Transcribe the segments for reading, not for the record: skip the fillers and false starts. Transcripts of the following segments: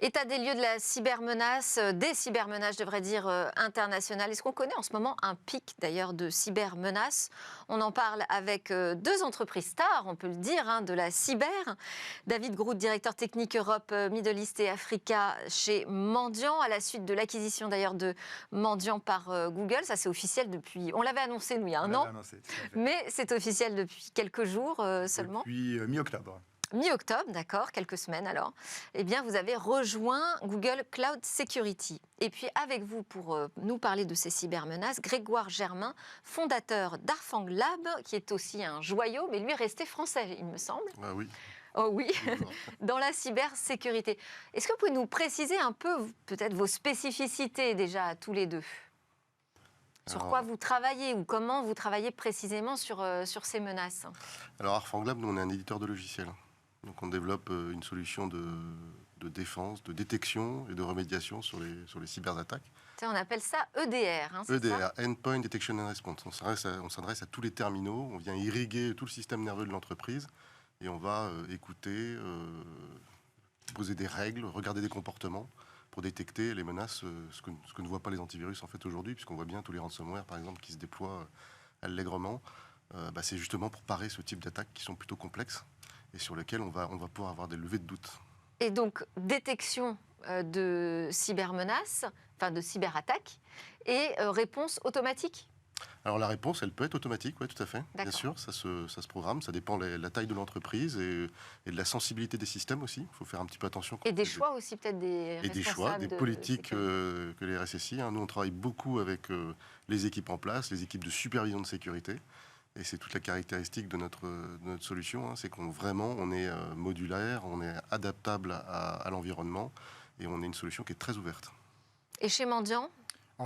État des lieux de la cybermenace, des cybermenaces, je devrais dire, internationales. Est-ce qu'on connaît en ce moment un pic d'ailleurs de cybermenaces? On en parle avec deux entreprises stars, on peut le dire, de la cyber. David Groot, directeur technique Europe, Middle East et Africa chez Mandiant, à la suite de l'acquisition d'ailleurs de Mandiant par Google. Ça c'est officiel depuis, on l'avait annoncé nous il y a un an, mais c'est officiel depuis quelques jours seulement. Depuis mi-octobre. Mi-octobre, d'accord, quelques semaines alors, eh bien vous avez rejoint Google Cloud Security. Et puis avec vous, pour nous parler de ces cybermenaces, Grégoire Germain, fondateur d'Arfang Lab, qui est aussi un joyau, mais lui est resté français, il me semble. Ah oui. Oh oui, dans la cybersécurité. Est-ce que vous pouvez nous préciser un peu, peut-être, vos spécificités déjà, tous les deux? Sur quoi vous travaillez ou comment vous travaillez précisément sur ces menaces? Alors Arfang Lab, nous on est un éditeur de logiciels. Donc on développe une solution de défense, de détection et de remédiation sur les cyberattaques. On appelle ça EDR. EDR, Endpoint Detection and Response. On s'adresse à tous les terminaux, on vient irriguer tout le système nerveux de l'entreprise et on va écouter, poser des règles, regarder des comportements pour détecter les menaces, ce que ne voient pas les antivirus en fait aujourd'hui, puisqu'on voit bien tous les ransomware par exemple qui se déploient allègrement. C'est justement pour parer ce type d'attaques qui sont plutôt complexes et sur lesquelles on va pouvoir avoir des levées de doute. Et donc, détection de cybermenaces, enfin de cyberattaques, et réponse automatique? Alors la réponse, elle peut être automatique, oui, tout à fait. Bien sûr, ça se programme, ça dépend de la taille de l'entreprise et de la sensibilité des systèmes aussi. Il faut faire un petit peu attention. Et des choix aussi peut-être des responsables. Et des choix, des politiques que les RSSI. Nous, on travaille beaucoup avec les équipes en place, les équipes de supervision de sécurité. Et c'est toute la caractéristique de notre solution, c'est qu'on est modulaire, on est adaptable à l'environnement et on est une solution qui est très ouverte. Et chez Mandiant?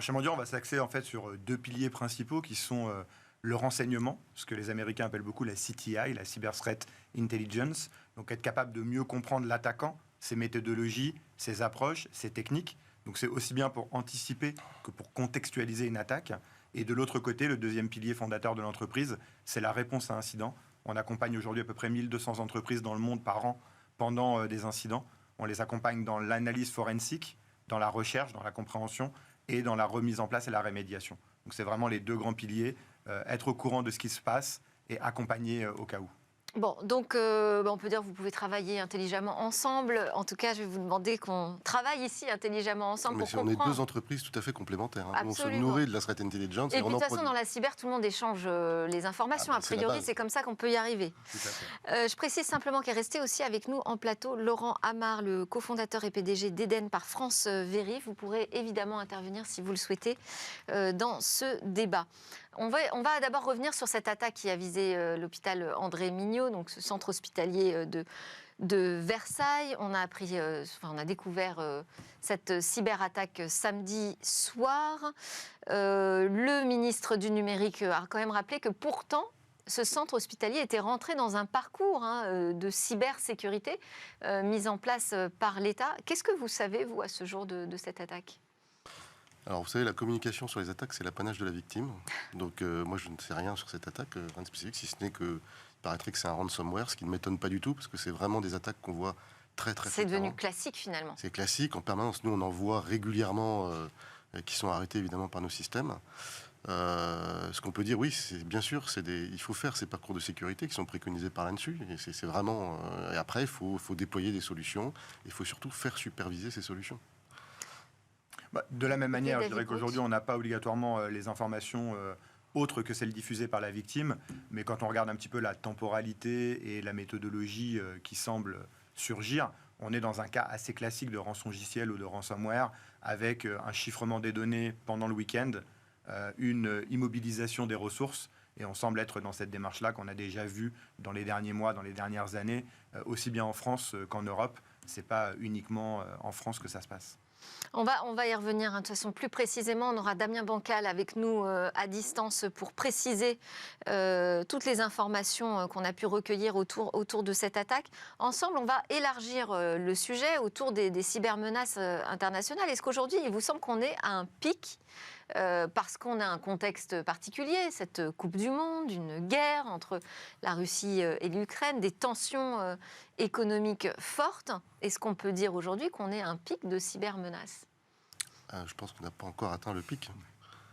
Chez Mandiant, on va s'axer en fait sur deux piliers principaux qui sont le renseignement, ce que les Américains appellent beaucoup la CTI, la Cyber Threat Intelligence, donc être capable de mieux comprendre l'attaquant, ses méthodologies, ses approches, ses techniques. Donc c'est aussi bien pour anticiper que pour contextualiser une attaque. Et de l'autre côté, le deuxième pilier fondateur de l'entreprise, c'est la réponse à incidents. On accompagne aujourd'hui à peu près 1200 entreprises dans le monde par an pendant des incidents. On les accompagne dans l'analyse forensique, dans la recherche, dans la compréhension et dans la remise en place et la rémédiation. Donc c'est vraiment les deux grands piliers, être au courant de ce qui se passe et accompagner au cas où. Bon, donc on peut dire que vous pouvez travailler intelligemment ensemble. En tout cas, je vais vous demander qu'on travaille ici intelligemment ensemble pour comprendre. On est deux entreprises tout à fait tout à fait On se nourrit de la threat intelligence. Et puis de toute façon, dans la cyber, tout le monde échange les informations. A priori, c'est comme ça qu'on peut y arriver. Je précise simplement qu'est resté aussi avec nous en plateau Laurent Amar, le cofondateur et PDG d'Eden par France Vérif. Vous pourrez évidemment intervenir si vous le souhaitez dans ce débat. On va d'abord revenir sur cette attaque qui a visé l'hôpital André Mignot, donc ce centre hospitalier de Versailles. On a découvert cette cyberattaque samedi soir. Le ministre du numérique a quand même rappelé que pourtant, ce centre hospitalier était rentré dans un parcours de cybersécurité mis en place par l'État. Qu'est-ce que vous savez, vous, à ce jour de cette attaque ? Alors, vous savez, la communication sur les attaques, c'est l'apanage de la victime. Donc, moi, je ne sais rien sur cette attaque, rien de spécifique, si ce n'est que il paraîtrait que c'est un ransomware, ce qui ne m'étonne pas du tout, parce que c'est vraiment des attaques qu'on voit très fréquemment. C'est devenu classique, finalement. C'est classique, en permanence. Nous, on en voit régulièrement qui sont arrêtés, évidemment, par nos systèmes. Ce qu'on peut dire, oui, c'est bien sûr, il faut faire ces parcours de sécurité qui sont préconisés par l'ANSSU. Et c'est vraiment... et après, il faut déployer des solutions. Il faut surtout faire superviser ces solutions. De la même manière, je dirais qu'aujourd'hui, on n'a pas obligatoirement les informations autres que celles diffusées par la victime. Mais quand on regarde un petit peu la temporalité et la méthodologie qui semble surgir, on est dans un cas assez classique de rançongiciel ou de ransomware avec un chiffrement des données pendant le week-end, une immobilisation des ressources. Et on semble être dans cette démarche-là qu'on a déjà vue dans les derniers mois, dans les dernières années, aussi bien en France qu'en Europe. Ce n'est pas uniquement en France que ça se passe. On va y revenir de toute façon plus précisément. On aura Damien Bancal avec nous à distance pour préciser toutes les informations qu'on a pu recueillir autour de cette attaque. Ensemble, on va élargir le sujet autour des cybermenaces internationales. Est-ce qu'aujourd'hui, il vous semble qu'on est à un pic parce qu'on a un contexte particulier, cette Coupe du Monde, une guerre entre la Russie et l'Ukraine, des tensions économiques fortes. Est-ce qu'on peut dire aujourd'hui qu'on est à un pic de cybermenaces ? Je pense qu'on n'a pas encore atteint le pic.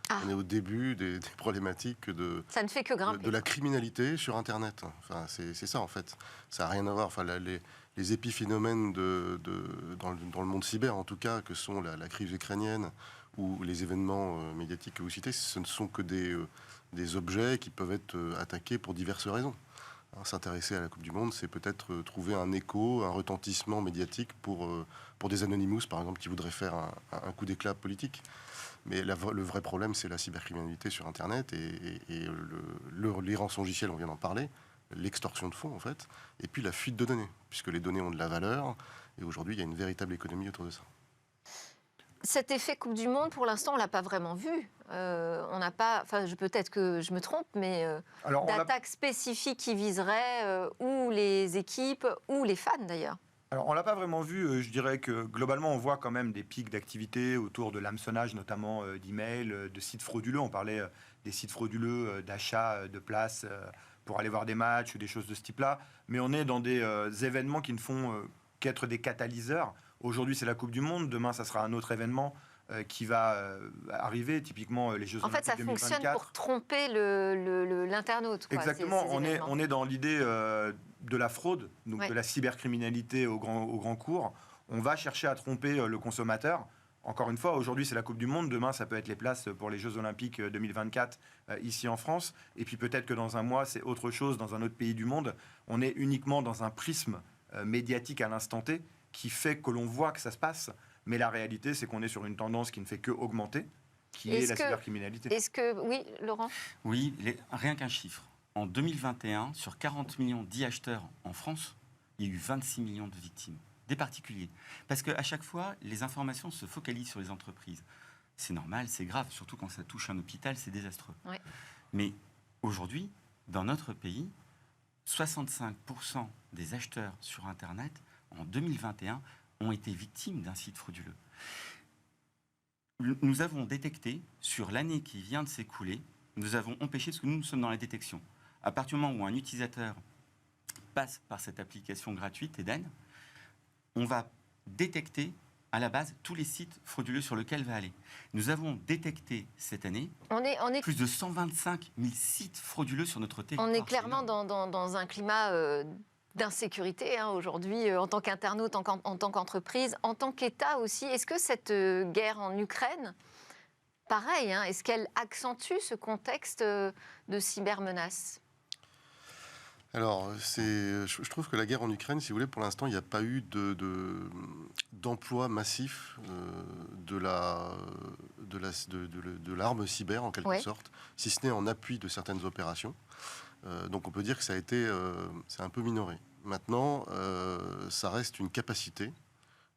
Ah. On est au début des problématiques ça ne fait que grimper. de la criminalité sur Internet. Enfin, c'est ça, en fait. Ça n'a rien à voir. Enfin, les épiphénomènes dans le monde cyber, en tout cas, que sont la crise ukrainienne ou les événements médiatiques que vous citez, ce ne sont que des objets qui peuvent être attaqués pour diverses raisons. S'intéresser à la Coupe du Monde, c'est peut-être trouver un écho, un retentissement médiatique pour des Anonymous, par exemple, qui voudraient faire un coup d'éclat politique. Mais le vrai problème, c'est la cybercriminalité sur Internet et les rançongiciels, on vient d'en parler, l'extorsion de fonds, en fait, et puis la fuite de données, puisque les données ont de la valeur, et aujourd'hui, il y a une véritable économie autour de ça. Cet effet Coupe du Monde, pour l'instant, on ne l'a pas vraiment vu. On n'a pas, peut-être que je me trompe, mais d'attaques spécifiques qui viseraient ou les équipes ou les fans, d'ailleurs. Alors, on ne l'a pas vraiment vu. Je dirais que globalement, on voit quand même des pics d'activité autour de l'hameçonnage, notamment d'emails, de sites frauduleux. On parlait des sites frauduleux d'achat de places pour aller voir des matchs ou des choses de ce type-là. Mais on est dans des événements qui ne font qu'être des catalyseurs. Aujourd'hui, c'est la Coupe du Monde. Demain, ça sera un autre événement qui va arriver, typiquement les Jeux Olympiques 2024. En fait, ça fonctionne pour tromper l'internaute. Exactement. On est dans l'idée de la fraude, donc de la cybercriminalité au grand cours. On va chercher à tromper le consommateur. Encore une fois, aujourd'hui, c'est la Coupe du Monde. Demain, ça peut être les places pour les Jeux Olympiques 2024 ici en France. Et puis peut-être que dans un mois, c'est autre chose dans un autre pays du monde. On est uniquement dans un prisme médiatique à l'instant T qui fait que l'on voit que ça se passe. Mais la réalité, c'est qu'on est sur une tendance qui ne fait que augmenter, qui est la cybercriminalité. Est-ce que... Oui, Laurent ? Oui, rien qu'un chiffre. En 2021, sur 40 millions d'e-acheteurs en France, il y a eu 26 millions de victimes, des particuliers. Parce qu'à chaque fois, les informations se focalisent sur les entreprises. C'est normal, c'est grave, surtout quand ça touche un hôpital, c'est désastreux. Oui. Mais aujourd'hui, dans notre pays, 65% des acheteurs sur Internet, en 2021, ont été victimes d'un site frauduleux. Nous avons détecté, sur l'année qui vient de s'écouler, nous avons empêché, parce que nous sommes dans la détection. À partir du moment où un utilisateur passe par cette application gratuite, Eden, on va détecter à la base tous les sites frauduleux sur lesquels va aller. Nous avons détecté cette année plus de 125 000 sites frauduleux sur notre territoire. On est clairement dans un climat d'insécurité aujourd'hui, en tant qu'internaute, en tant qu'entreprise, en tant qu'État aussi. Est-ce que cette guerre en Ukraine, pareil, est-ce qu'elle accentue ce contexte de cybermenace ? Alors, je trouve que la guerre en Ukraine, si vous voulez, pour l'instant, il n'y a pas eu d'emploi massif de l'arme cyber, en quelque sorte, si ce n'est en appui de certaines opérations. Donc on peut dire que ça a été, c'est un peu minoré. Maintenant, ça reste une capacité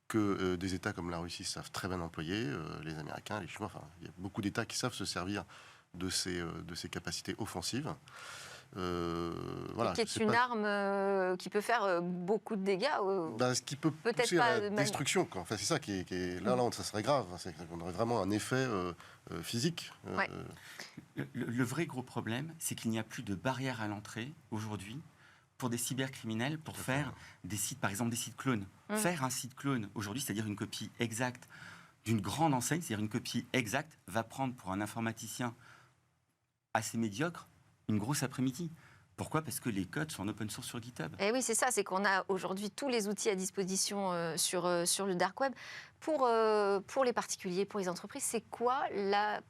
que des États comme la Russie savent très bien employer, les Américains, les Chinois, enfin, il y a beaucoup d'États qui savent se servir de ces capacités offensives. Voilà, qui est une arme qui peut faire beaucoup de dégâts. Ce qui peut pousser à la destruction. Quoi. Enfin, c'est ça qui est là, ça serait grave. On aurait vraiment un effet physique. Ouais. Le vrai gros problème, c'est qu'il n'y a plus de barrière à l'entrée aujourd'hui pour des cybercriminels pour faire des sites, par exemple des sites clones. Faire un site clone aujourd'hui, c'est-à-dire une copie exacte d'une grande enseigne, c'est-à-dire une copie exacte, va prendre pour un informaticien assez médiocre une grosse après-midi. Pourquoi ? Parce que les codes sont en open source sur GitHub. Et oui, c'est ça, c'est qu'on a aujourd'hui tous les outils à disposition sur le dark web. Pour les particuliers, pour les entreprises, c'est quoi la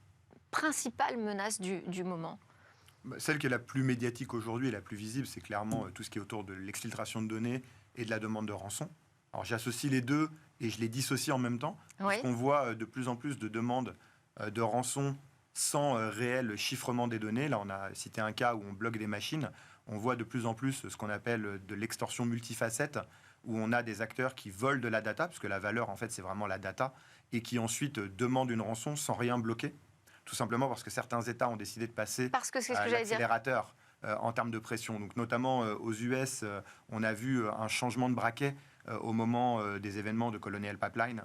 principale menace du moment ? Celle qui est la plus médiatique aujourd'hui et la plus visible, c'est clairement tout ce qui est autour de l'exfiltration de données et de la demande de rançon. Alors j'associe les deux et je les dissocie en même temps, parce qu'on voit de plus en plus de demandes de rançon sans réel chiffrement des données. Là, on a cité un cas où on bloque des machines. On voit de plus en plus ce qu'on appelle de l'extorsion multifacette, où on a des acteurs qui volent de la data, puisque la valeur, en fait, c'est vraiment la data, et qui ensuite demandent une rançon sans rien bloquer. Tout simplement parce que certains États ont décidé de passer à l'accélérateur en termes de pression. Donc, notamment aux US, on a vu un changement de braquet au moment des événements de Colonial Pipeline,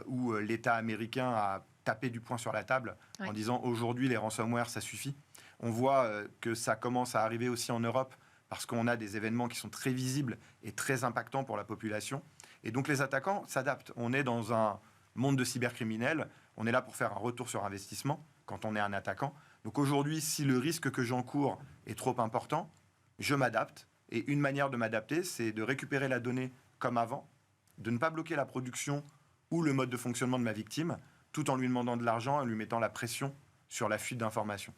où l'État américain a taper du poing sur la table en disant aujourd'hui les ransomware ça suffit. On voit que ça commence à arriver aussi en Europe parce qu'on a des événements qui sont très visibles et très impactants pour la population. Et donc les attaquants s'adaptent. On est dans un monde de cybercriminels, on est là pour faire un retour sur investissement quand on est un attaquant. Donc aujourd'hui, si le risque que j'encours est trop important, je m'adapte. Et une manière de m'adapter, c'est de récupérer la donnée comme avant, de ne pas bloquer la production ou le mode de fonctionnement de ma victime, tout en lui demandant de l'argent, en lui mettant la pression sur la fuite d'informations.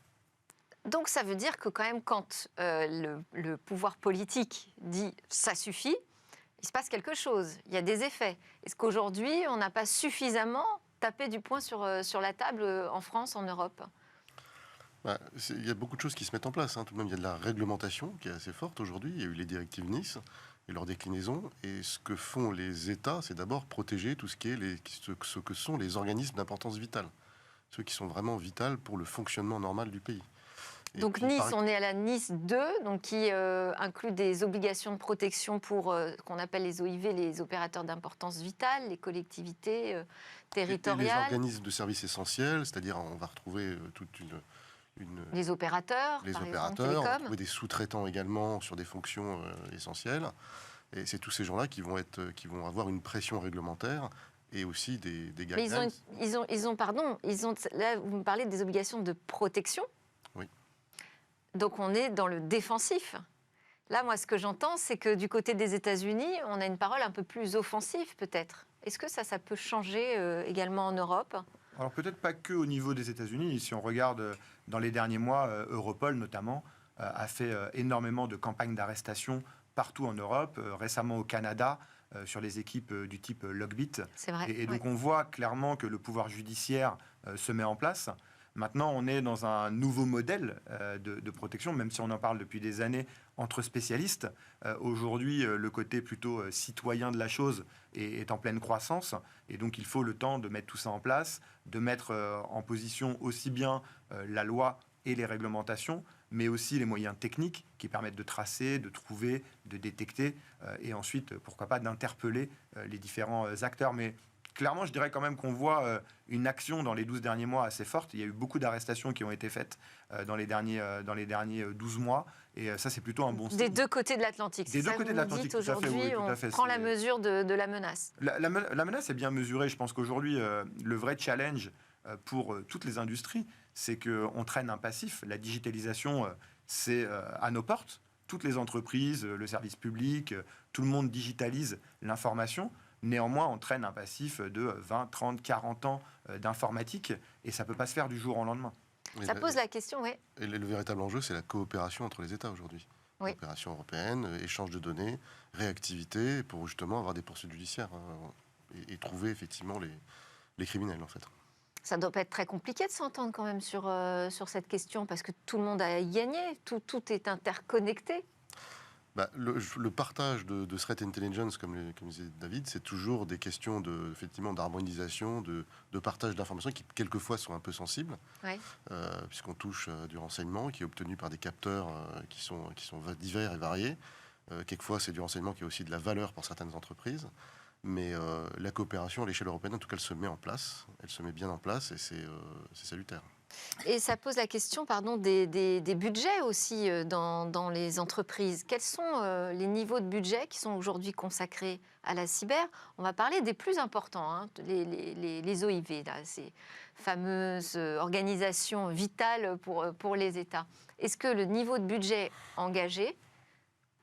Donc ça veut dire que quand même, quand le pouvoir politique dit « ça suffit », il se passe quelque chose, il y a des effets. Est-ce qu'aujourd'hui, on n'a pas suffisamment tapé du poing sur la table en France, en Europe ? Il y a beaucoup de choses qui se mettent en place. Tout de même, il y a de la réglementation qui est assez forte aujourd'hui. Il y a eu les directives Nice et leur déclinaison. Et ce que font les États, c'est d'abord protéger tout ce que sont les organismes d'importance vitale. Ceux qui sont vraiment vitaux pour le fonctionnement normal du pays. Et donc puis, Nice, on est à la Nice 2, donc qui inclut des obligations de protection pour ce qu'on appelle les OIV, les opérateurs d'importance vitale, les collectivités territoriales. Et les organismes de services essentiels, c'est-à-dire on va retrouver toute les opérateurs, on va trouver des sous-traitants également sur des fonctions essentielles. Et c'est tous ces gens-là qui vont avoir une pression réglementaire et aussi des guidelines. Mais là, vous me parlez des obligations de protection. Oui. Donc on est dans le défensif. Là, moi, ce que j'entends, c'est que du côté des États-Unis, on a une parole un peu plus offensive, peut-être. Est-ce que ça peut changer également en Europe ? Alors peut-être pas que au niveau des États-Unis. Si on regarde dans les derniers mois, Europol notamment a fait énormément de campagnes d'arrestation partout en Europe, récemment au Canada, sur les équipes du type Logbit. C'est vrai. Et donc on voit clairement que le pouvoir judiciaire se met en place. Maintenant, on est dans un nouveau modèle de protection, même si on en parle depuis des années entre spécialistes. Aujourd'hui, le côté plutôt citoyen de la chose est en pleine croissance. Et donc, il faut le temps de mettre tout ça en place, de mettre en position aussi bien la loi et les réglementations, mais aussi les moyens techniques qui permettent de tracer, de trouver, de détecter, et ensuite, pourquoi pas, d'interpeller les différents acteurs. Mais clairement, je dirais quand même qu'on voit une action dans les 12 derniers mois assez forte. Il y a eu beaucoup d'arrestations qui ont été faites dans les derniers 12 mois. Et ça, c'est plutôt un bon signe. Des deux côtés de l'Atlantique. Des deux côtés de l'Atlantique, tout à fait. Aujourd'hui, on prend la mesure de la menace. La menace est bien mesurée. Je pense qu'aujourd'hui, le vrai challenge pour toutes les industries, c'est qu'on traîne un passif. La digitalisation, c'est à nos portes. Toutes les entreprises, le service public, tout le monde digitalise l'information. Néanmoins, on traîne un passif de 20, 30, 40 ans d'informatique et ça ne peut pas se faire du jour au lendemain. Ça pose la question, oui. Et le véritable enjeu, c'est la coopération entre les États aujourd'hui. Oui. Coopération européenne, échange de données, réactivité, pour justement avoir des poursuites judiciaires et trouver effectivement les criminels, en fait. Ça ne doit pas être très compliqué de s'entendre quand même sur cette question, parce que tout le monde a gagné, tout est interconnecté. Le partage de threat intelligence, comme disait David, c'est toujours des questions d'harmonisation, de partage d'informations qui quelquefois sont un peu sensibles, puisqu'on touche du renseignement qui est obtenu par des capteurs qui sont divers et variés. Quelquefois, c'est du renseignement qui a aussi de la valeur pour certaines entreprises. Mais la coopération à l'échelle européenne, en tout cas, elle se met en place. Elle se met bien en place et c'est salutaire. Et ça pose la question, des budgets aussi dans les entreprises. Quels sont les niveaux de budget qui sont aujourd'hui consacrés à la cyber ? On va parler des plus importants, les OIV, là, ces fameuses organisations vitales pour les États. Est-ce que le niveau de budget engagé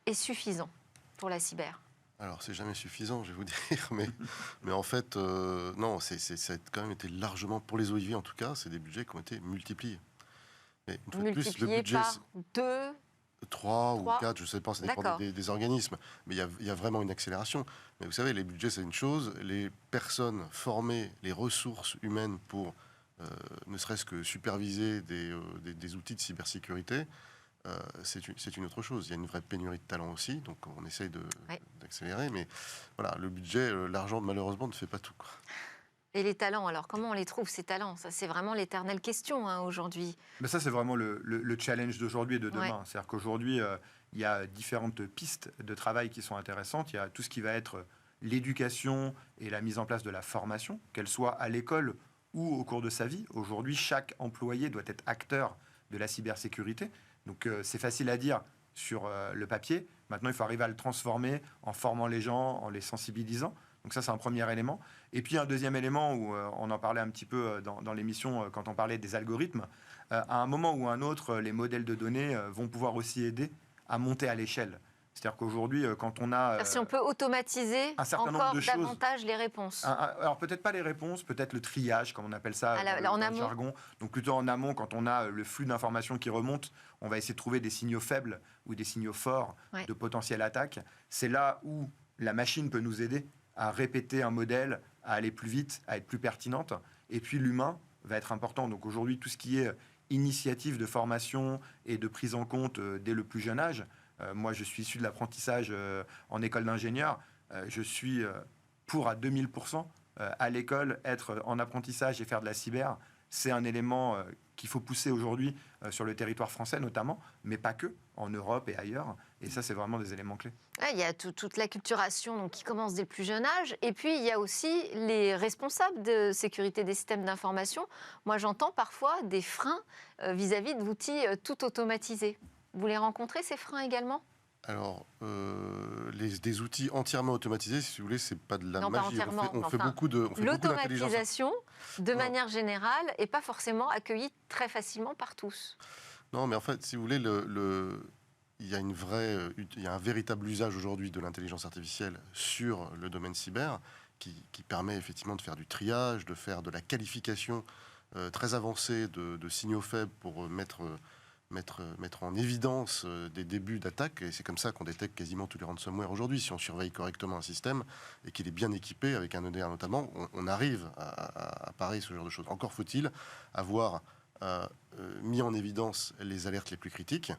est suffisant pour la cyber ? Alors, c'est jamais suffisant, je vais vous dire, mais en fait, non, ça a quand même été largement, pour les OIV en tout cas, c'est des budgets qui ont été multipliés. Mais multipliés le budget, par 2, 3 ou 4, je ne sais pas, ça dépend des organismes, mais il y a vraiment une accélération. Mais vous savez, les budgets, c'est une chose, les personnes formées, les ressources humaines pour ne serait-ce que superviser des outils de cybersécurité, c'est une autre chose. Il y a une vraie pénurie de talent aussi, donc on essaye d'accélérer. Mais voilà, le budget, l'argent, malheureusement, ne fait pas tout, quoi. Et les talents, alors, comment on les trouve, ces talents ? Ça, c'est vraiment l'éternelle question aujourd'hui. Mais ça, c'est vraiment le challenge d'aujourd'hui et de demain. C'est-à-dire qu'aujourd'hui, il y a différentes pistes de travail qui sont intéressantes. Il y a tout ce qui va être l'éducation et la mise en place de la formation, qu'elle soit à l'école ou au cours de sa vie. Aujourd'hui, chaque employé doit être acteur de la cybersécurité. Donc c'est facile à dire sur le papier. Maintenant, il faut arriver à le transformer en formant les gens, en les sensibilisant. Donc ça, c'est un premier élément. Et puis un deuxième élément, où on en parlait un petit peu dans l'émission quand on parlait des algorithmes, à un moment ou un autre, les modèles de données vont pouvoir aussi aider à monter à l'échelle. C'est-à-dire qu'aujourd'hui, quand on a... si on peut automatiser un certain encore nombre de choses, davantage les réponses. alors peut-être pas les réponses, peut-être le triage, comme on appelle ça dans le jargon. Donc plutôt en amont, quand on a le flux d'informations qui remonte, on va essayer de trouver des signaux faibles ou des signaux forts de potentielle attaque. C'est là où la machine peut nous aider à répéter un modèle, à aller plus vite, à être plus pertinente. Et puis l'humain va être important. Donc aujourd'hui, tout ce qui est initiative de formation et de prise en compte dès le plus jeune âge, moi, je suis issu de l'apprentissage en école d'ingénieur. Je suis pour à 2000% à l'école, être en apprentissage et faire de la cyber. C'est un élément qu'il faut pousser aujourd'hui sur le territoire français notamment, mais pas que, en Europe et ailleurs. Et ça, c'est vraiment des éléments clés. Il y a toute l'acculturation donc, qui commence dès le plus jeune âge. Et puis, il y a aussi les responsables de sécurité des systèmes d'information. Moi, j'entends parfois des freins vis-à-vis d'outils tout automatisés. Vous les rencontrez, ces freins également ? Alors, des outils entièrement automatisés, si vous voulez, c'est pas de la non, magie. Pas entièrement, on fait beaucoup d'intelligence. L'automatisation, de manière générale, n'est pas forcément accueillie très facilement par tous. Non, mais en fait, si vous voulez, il y a un véritable usage aujourd'hui de l'intelligence artificielle sur le domaine cyber qui permet effectivement de faire du triage, de faire de la qualification très avancée de signaux faibles pour mettre en évidence des débuts d'attaque. Et c'est comme ça qu'on détecte quasiment tous les ransomware aujourd'hui. Si on surveille correctement un système et qu'il est bien équipé, avec un EDR notamment, on arrive à parer ce genre de choses. Encore faut-il avoir mis en évidence les alertes les plus critiques.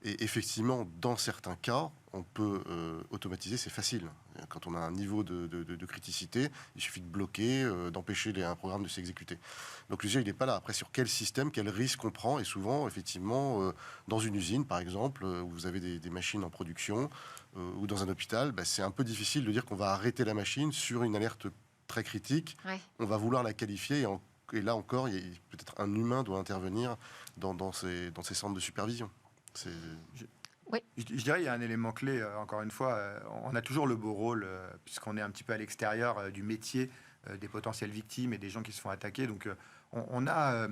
Et effectivement, dans certains cas, on peut automatiser, c'est facile. Quand on a un niveau de criticité, il suffit de bloquer, d'empêcher un programme de s'exécuter. Donc le sujet, il n'est pas là. Après, sur quel système, quel risque on prend. Et souvent, effectivement, dans une usine, par exemple, où vous avez des machines en production, ou dans un hôpital, c'est un peu difficile de dire qu'on va arrêter la machine sur une alerte très critique. Ouais. On va vouloir la qualifier. Et là encore, peut-être un humain doit intervenir dans ces centres de supervision. Oui. Je dirais qu'il y a un élément clé, encore une fois, on a toujours le beau rôle, puisqu'on est un petit peu à l'extérieur du métier des potentielles victimes et des gens qui se font attaquer. Donc on a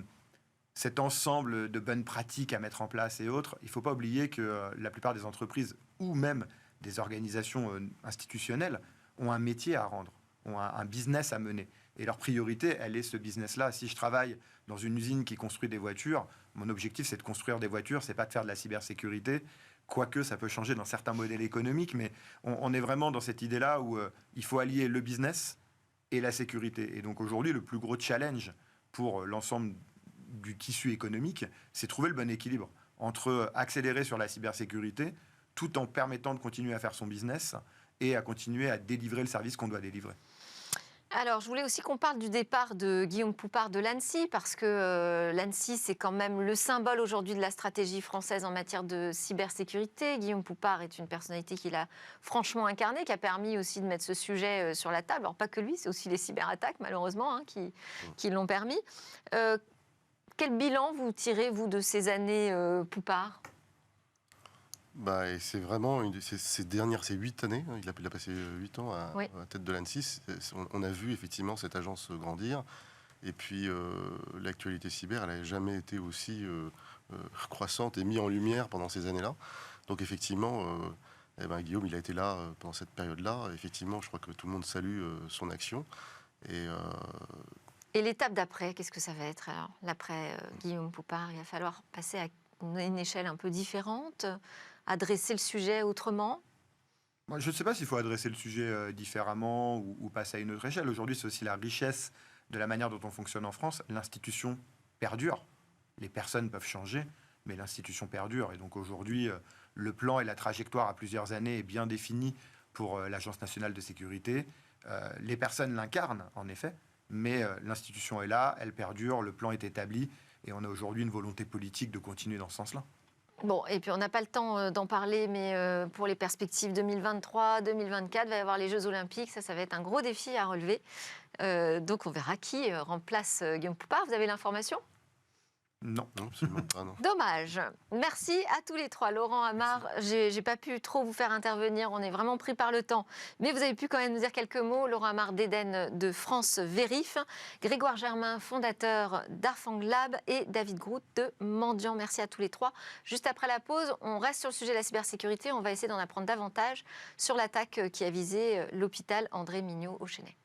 cet ensemble de bonnes pratiques à mettre en place et autres. Il ne faut pas oublier que la plupart des entreprises, ou même des organisations institutionnelles, ont un métier à rendre, ont un business à mener. Et leur priorité, elle est ce business-là. Si je travaille dans une usine qui construit des voitures, mon objectif, c'est de construire des voitures, c'est pas de faire de la cybersécurité. Quoique, ça peut changer dans certains modèles économiques, mais on est vraiment dans cette idée-là où il faut allier le business et la sécurité. Et donc aujourd'hui, le plus gros challenge pour l'ensemble du tissu économique, c'est trouver le bon équilibre entre accélérer sur la cybersécurité tout en permettant de continuer à faire son business et à continuer à délivrer le service qu'on doit délivrer. Alors, je voulais aussi qu'on parle du départ de Guillaume Poupart de l'ANSSI, parce que l'ANSSI, c'est quand même le symbole aujourd'hui de la stratégie française en matière de cybersécurité. Guillaume Poupart est une personnalité qu'il a franchement incarnée, qui a permis aussi de mettre ce sujet sur la table. Alors, pas que lui, c'est aussi les cyberattaques, malheureusement, qui l'ont permis. Quel bilan vous tirez, vous, de ces années Poupart ? C'est vraiment ces 8 années, il a passé 8 ans à la tête de l'ANSSI. On a vu effectivement cette agence grandir. Et puis l'actualité cyber, elle n'a jamais été aussi croissante et mise en lumière pendant ces années-là. Donc effectivement, Guillaume, il a été là pendant cette période-là. Effectivement, je crois que tout le monde salue son action. Et l'étape d'après, qu'est-ce que ça va être alors, l'après Guillaume Poupart? Il va falloir passer à une échelle un peu différente, adresser le sujet autrement? Moi, je ne sais pas s'il faut adresser le sujet différemment ou passer à une autre échelle. Aujourd'hui, c'est aussi la richesse de la manière dont on fonctionne en France. L'institution perdure. Les personnes peuvent changer, mais l'institution perdure. Et donc aujourd'hui, le plan et la trajectoire à plusieurs années est bien défini pour l'Agence nationale de sécurité. Les personnes l'incarnent, en effet, mais l'institution est là, elle perdure, le plan est établi, et on a aujourd'hui une volonté politique de continuer dans ce sens-là. Bon, et puis on n'a pas le temps d'en parler, mais pour les perspectives 2023, 2024, il va y avoir les Jeux Olympiques. Ça va être un gros défi à relever. Donc on verra qui remplace Guillaume Poupard. Vous avez l'information ? Non. Non, absolument pas, non. Dommage. Merci à tous les trois. Laurent Amar, j'ai pas pu trop vous faire intervenir, on est vraiment pris par le temps. Mais vous avez pu quand même nous dire quelques mots. Laurent Amar d'Eden de France Vérif, Grégoire Germain, fondateur d'Arfang Lab, et David Grout de Mendiant. Merci à tous les trois. Juste après la pause, on reste sur le sujet de la cybersécurité. On va essayer d'en apprendre davantage sur l'attaque qui a visé l'hôpital André Mignot au Chesnay.